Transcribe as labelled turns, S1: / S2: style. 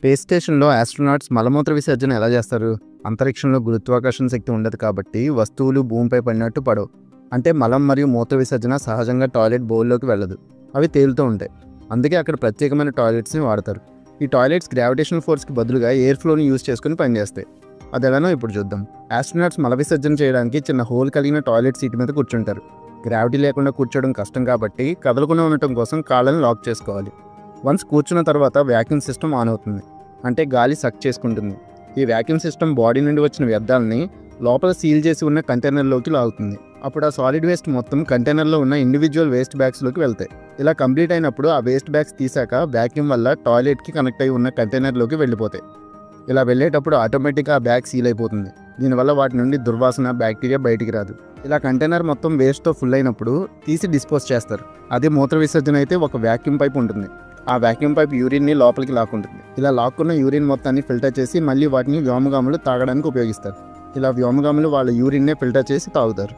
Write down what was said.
S1: Space స్టేషన్‌లో astronauts మలమూత్ర విసర్జన ఎలా చేస్తారు? అంతరిక్షంలో గురుత్వాకర్షణ శక్తి ఉండదు కాబట్టి వస్తువులు భూమిపై పడినట్టు పడవు. అంటే మలం మరియు మూత్ర విసర్జన సహజంగా టాయిలెట్ బౌల్లోకి వెళ్ళదు. అవి తేలుతూ ఉంటాయి. అందుకే అక్కడ ప్రత్యేకమైన టాయిలెట్స్‌ని వాడతారు. ఈ టాయిలెట్స్ గ్రావిటేషనల్ ఫోర్స్‌కి బదులుగా ఎయిర్ ఫ్లోని యూజ్ చేసుకొని పనిచేస్తాయి. అది ఎలానో ఇప్పుడు చూద్దాం. ఆస్ట్రోనాట్స్ మల విసర్జన చేయడానికి చిన్న హోల్ కలిగిన టాయిలెట్ సీట్ మీద కూర్చుంటారు. గ్రావిటీ లేకుండా కూర్చోవడం కష్టం కాబట్టి కదలకుండా ఉండటం కోసం కాళ్ళని లాక్ చేసుకోవాలి. వన్స్ కూర్చున్న తర్వాత వ్యాక్యూమ్ సిస్టమ్ ఆన్ అవుతుంది. అంటే గాలి సక్ చేసుకుంటుంది. ఈ వ్యాక్యూమ్ సిస్టమ్ బాడీ నుండి వచ్చిన వ్యర్థాలని లోపల సీల్ చేసి ఉన్న కంటైనర్లోకి లాగుతుంది. అప్పుడు ఆ సాలిడ్ వేస్ట్ మొత్తం కంటైనర్లో ఉన్న ఇండివిజువల్ వేస్ట్ బ్యాగ్స్లోకి వెళ్తాయి. ఇలా కంప్లీట్ అయినప్పుడు ఆ వేస్ట్ బ్యాగ్స్ తీసాక వ్యాక్యూమ్ వల్ల టాయిలెట్కి కనెక్ట్ అయి ఉన్న కంటైనర్లోకి వెళ్ళిపోతాయి. ఇలా వెళ్ళేటప్పుడు ఆటోమేటిక్గా ఆ బ్యాగ్ సీల్ అయిపోతుంది. దీనివల్ల వాటి నుండి దుర్వాసన, బ్యాక్టీరియా బయటికి రాదు. ఇలా కంటైనర్ మొత్తం వేస్ట్తో ఫుల్ అయినప్పుడు తీసి డిస్పోజ్ చేస్తారు. అదే మూత్ర విసర్జన అయితే ఒక వ్యాక్యూమ్ పైప్ ఉంటుంది. ఆ వ్యాక్యూమ్ పైప్ యూరిన్ని లోపలికి లాక్కుంటుంది. ఇలా లాక్కున్న యూరిన్ మొత్తాన్ని ఫిల్టర్ చేసి మళ్ళీ వాటిని వ్యోమగాములు తాగడానికి ఉపయోగిస్తారు. ఇలా వ్యోమగాములు వాళ్ళ యూరిన్నే ఫిల్టర్ చేసి తాగుతారు.